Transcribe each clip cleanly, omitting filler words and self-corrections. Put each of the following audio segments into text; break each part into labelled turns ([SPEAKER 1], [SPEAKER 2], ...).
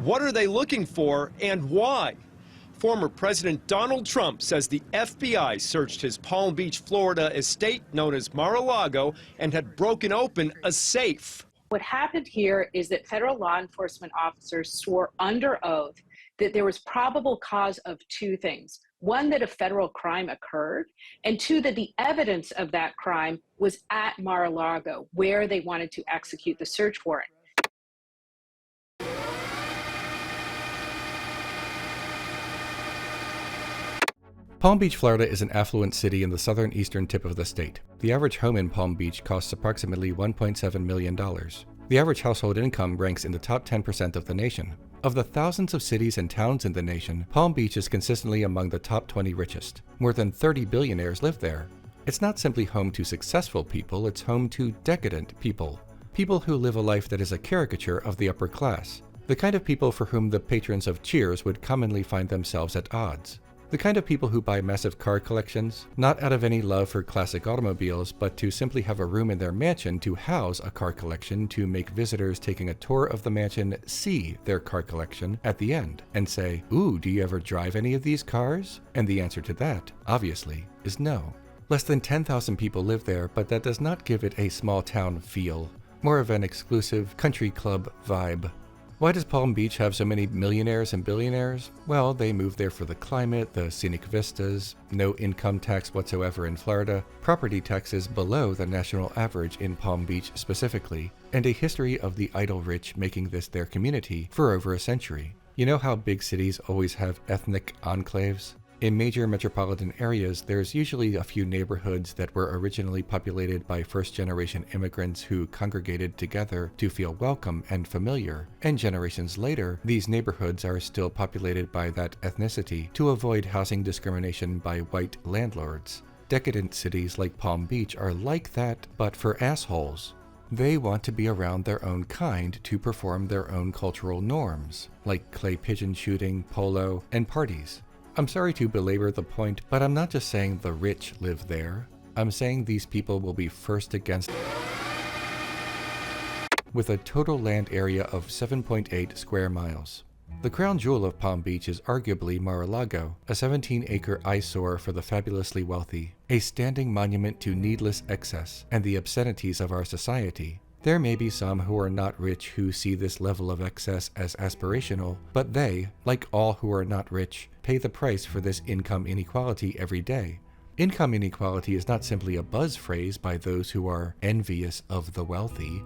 [SPEAKER 1] What are they looking for and why? Former President Donald Trump says the FBI searched his Palm Beach, Florida estate known as Mar-a-Lago and had broken open a safe.
[SPEAKER 2] What happened here is that federal law enforcement officers swore under oath that there was probable cause of two things. One, that a federal crime occurred, and two, that the evidence of that crime was at Mar-a-Lago, where they wanted to execute the search warrant.
[SPEAKER 3] Palm Beach, Florida is an affluent city in the southern eastern tip of the state. The average home in Palm Beach costs approximately $1.7 million. The average household income ranks in the top 10% of the nation. Of the thousands of cities and towns in the nation, Palm Beach is consistently among the top 20 richest. More than 30 billionaires live there. It's not simply home to successful people, it's home to decadent people. People who live a life that is a caricature of the upper class. The kind of people for whom the patrons of Cheers would commonly find themselves at odds. The kind of people who buy massive car collections, not out of any love for classic automobiles, but to simply have a room in their mansion to house a car collection to make visitors taking a tour of the mansion see their car collection at the end and say, "Ooh, do you ever drive any of these cars?" And the answer to that, obviously, is no. Less than 10,000 people live there, but that does not give it a small town feel, more of an exclusive country club vibe. Why does Palm Beach have so many millionaires and billionaires? Well, they move there for the climate, the scenic vistas, no income tax whatsoever in Florida, property taxes below the national average in Palm Beach specifically, and a history of the idle rich making this their community for over a century. You know how big cities always have ethnic enclaves? In major metropolitan areas, there's usually a few neighborhoods that were originally populated by first-generation immigrants who congregated together to feel welcome and familiar, and generations later, these neighborhoods are still populated by that ethnicity to avoid housing discrimination by white landlords. Decadent cities like Palm Beach are like that, but for assholes. They want to be around their own kind to perform their own cultural norms, like clay pigeon shooting, polo, and parties. I'm sorry to belabor the point, but I'm not just saying the rich live there. I'm saying these people will be first against with a total land area of 7.8 square miles. The crown jewel of Palm Beach is arguably Mar-a-Lago, a 17-acre eyesore for the fabulously wealthy, a standing monument to needless excess and the obscenities of our society. There may be some who are not rich who see this level of excess as aspirational, but they, like all who are not rich, pay the price for this income inequality every day. Income inequality is not simply a buzz phrase by those who are envious of the wealthy.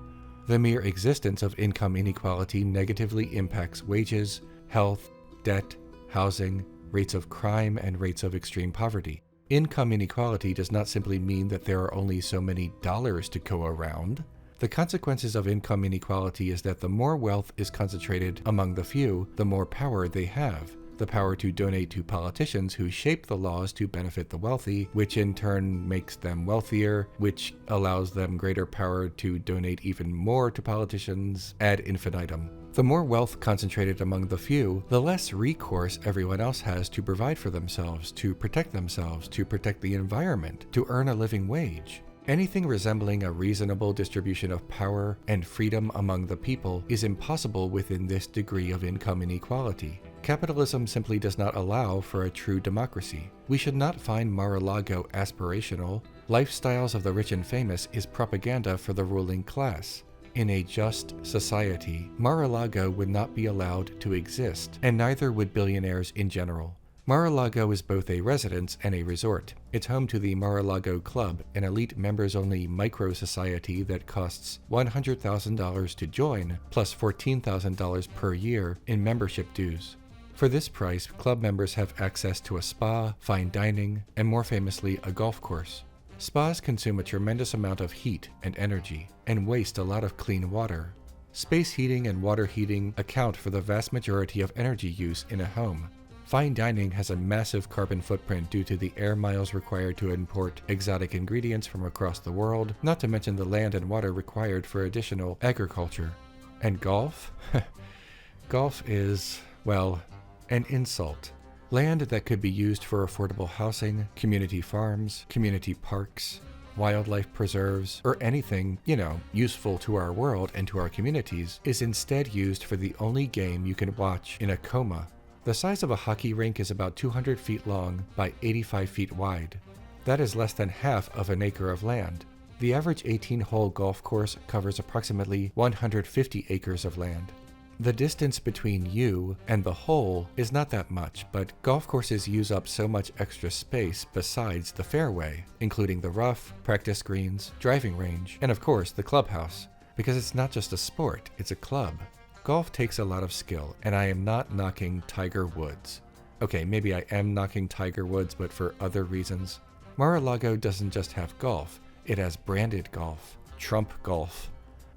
[SPEAKER 3] The mere existence of income inequality negatively impacts wages, health, debt, housing, rates of crime, and rates of extreme poverty. Income inequality does not simply mean that there are only so many dollars to go around. The consequences of income inequality is that the more wealth is concentrated among the few, the more power they have. The power to donate to politicians who shape the laws to benefit the wealthy, which in turn makes them wealthier, which allows them greater power to donate even more to politicians ad infinitum. The more wealth concentrated among the few, the less recourse everyone else has to provide for themselves, to protect the environment, to earn a living wage. Anything resembling a reasonable distribution of power and freedom among the people is impossible within this degree of income inequality. Capitalism simply does not allow for a true democracy. We should not find Mar-a-Lago aspirational. Lifestyles of the rich and famous is propaganda for the ruling class. In a just society, Mar-a-Lago would not be allowed to exist, and neither would billionaires in general. Mar-a-Lago is both a residence and a resort. It's home to the Mar-a-Lago Club, an elite members-only micro-society that costs $100,000 to join, plus $14,000 per year in membership dues. For this price, club members have access to a spa, fine dining, and more famously, a golf course. Spas consume a tremendous amount of heat and energy, and waste a lot of clean water. Space heating and water heating account for the vast majority of energy use in a home. Fine dining has a massive carbon footprint due to the air miles required to import exotic ingredients from across the world, not to mention the land and water required for additional agriculture. And golf? Golf is, well, an insult. Land that could be used for affordable housing, community farms, community parks, wildlife preserves, or anything, useful to our world and to our communities, is instead used for the only game you can watch in a coma. The size of a hockey rink is about 200 feet long by 85 feet wide. That is less than half of an acre of land. The average 18-hole golf course covers approximately 150 acres of land. The distance between you and the hole is not that much, but golf courses use up so much extra space besides the fairway, including the rough, practice greens, driving range, and of course the clubhouse, because it's not just a sport, it's a club. Golf takes a lot of skill, and I am not knocking Tiger Woods. Okay, maybe I am knocking Tiger Woods, but for other reasons. Mar-a-Lago doesn't just have golf, it has branded golf, Trump golf.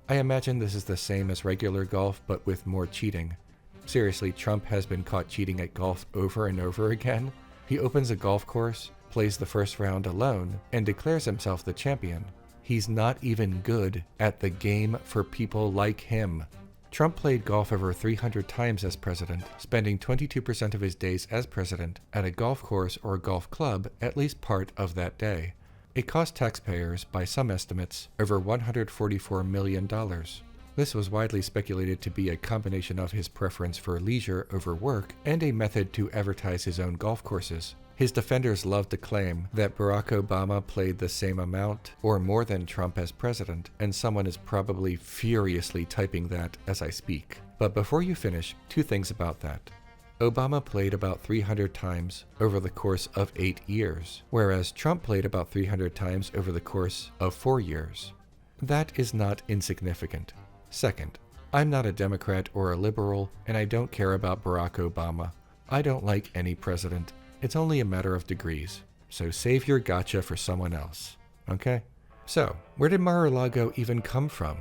[SPEAKER 3] I imagine this is the same as regular golf, but with more cheating. Seriously, Trump has been caught cheating at golf over and over again. He opens a golf course, plays the first round alone, and declares himself the champion. He's not even good at the game for people like him. Trump played golf over 300 times as president, spending 22% of his days as president at a golf course or golf club at least part of that day. It cost taxpayers, by some estimates, over $144 million. This was widely speculated to be a combination of his preference for leisure over work and a method to advertise his own golf courses. His defenders love to claim that Barack Obama played the same amount or more than Trump as president, and someone is probably furiously typing that as I speak. But before you finish, 2 things about that. Obama played about 300 times over the course of 8 years, whereas Trump played about 300 times over the course of 4 years. That is not insignificant. Second, I'm not a Democrat or a liberal, and I don't care about Barack Obama. I don't like any president. It's only a matter of degrees. So save your gotcha for someone else. Okay? So, where did Mar-a-Lago even come from?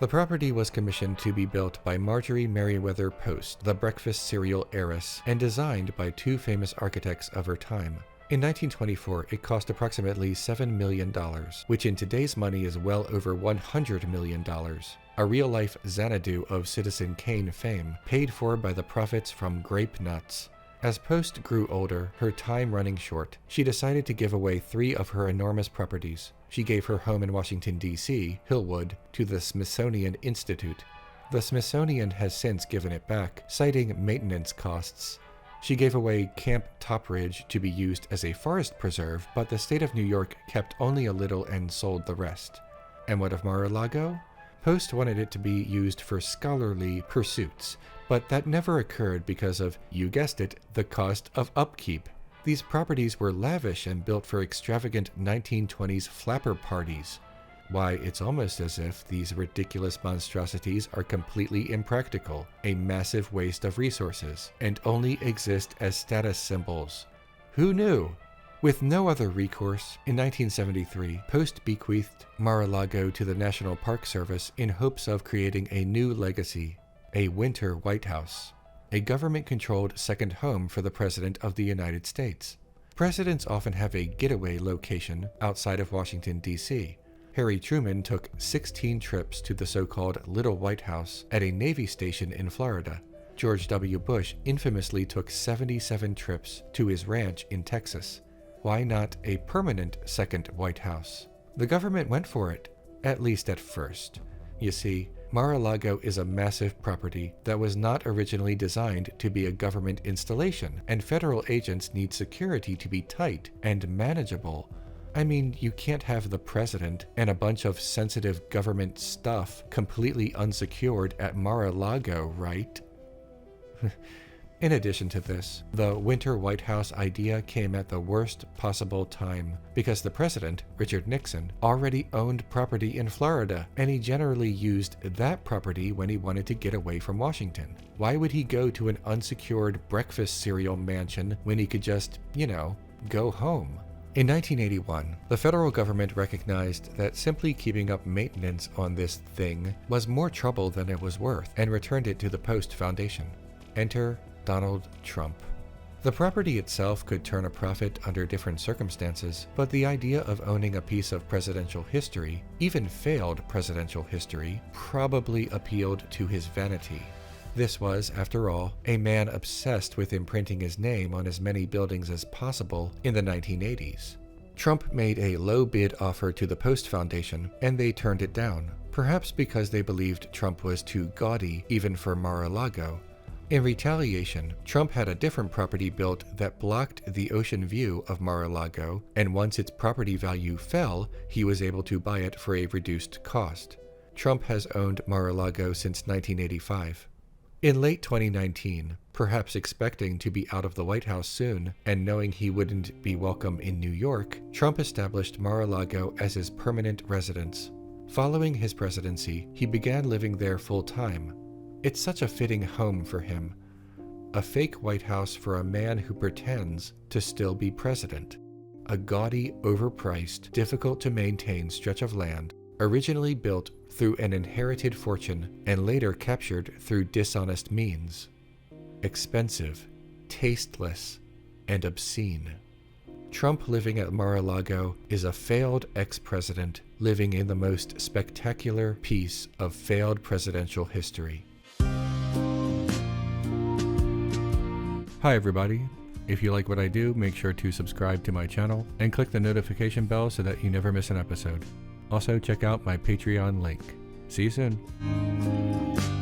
[SPEAKER 3] The property was commissioned to be built by Marjorie Merriweather Post, the breakfast cereal heiress, and designed by 2 famous architects of her time. In 1924, it cost approximately $7 million, which in today's money is well over $100 million. A real-life Xanadu of Citizen Kane fame, paid for by the profits from grape nuts. As Post grew older, her time running short, she decided to give away 3 of her enormous properties. She gave her home in Washington, D.C., Hillwood, to the Smithsonian Institute. The Smithsonian has since given it back, citing maintenance costs. She gave away Camp Topridge to be used as a forest preserve, but the state of New York kept only a little and sold the rest. And what of Mar-a-Lago? Post wanted it to be used for scholarly pursuits, but that never occurred because of, you guessed it, the cost of upkeep. These properties were lavish and built for extravagant 1920s flapper parties. Why, it's almost as if these ridiculous monstrosities are completely impractical, a massive waste of resources, and only exist as status symbols. Who knew? With no other recourse, in 1973, Post bequeathed Mar-a-Lago to the National Park Service in hopes of creating a new legacy, a winter White House, a government-controlled second home for the President of the United States. Presidents often have a getaway location outside of Washington, D.C. Harry Truman took 16 trips to the so-called Little White House at a Navy station in Florida. George W. Bush infamously took 77 trips to his ranch in Texas. Why not a permanent second White House? The government went for it, at least at first. You see, Mar-a-Lago is a massive property that was not originally designed to be a government installation, and federal agents need security to be tight and manageable. I mean, you can't have the president and a bunch of sensitive government stuff completely unsecured at Mar-a-Lago, right? In addition to this, the Winter White House idea came at the worst possible time because the president, Richard Nixon, already owned property in Florida, and he generally used that property when he wanted to get away from Washington. Why would he go to an unsecured breakfast cereal mansion when he could just, go home? In 1981, the federal government recognized that simply keeping up maintenance on this thing was more trouble than it was worth and returned it to the Post Foundation. Enter Donald Trump. The property itself could turn a profit under different circumstances, but the idea of owning a piece of presidential history, even failed presidential history, probably appealed to his vanity. This was, after all, a man obsessed with imprinting his name on as many buildings as possible in the 1980s. Trump made a low bid offer to the Post Foundation, and they turned it down, perhaps because they believed Trump was too gaudy even for Mar-a-Lago. In retaliation, Trump had a different property built that blocked the ocean view of Mar-a-Lago, and once its property value fell, he was able to buy it for a reduced cost. Trump has owned Mar-a-Lago since 1985. In late 2019, perhaps expecting to be out of the White House soon and knowing he wouldn't be welcome in New York, Trump established Mar-a-Lago as his permanent residence. Following his presidency, he began living there full-time. It's such a fitting home for him. A fake White House for a man who pretends to still be president. A gaudy, overpriced, difficult-to-maintain stretch of land, originally built through an inherited fortune and later captured through dishonest means. Expensive, tasteless, and obscene. Trump living at Mar-a-Lago is a failed ex-president living in the most spectacular piece of failed presidential history. Hi everybody. If you like what I do, make sure to subscribe to my channel and click the notification bell so that you never miss an episode. Also, check out my Patreon link. See you soon.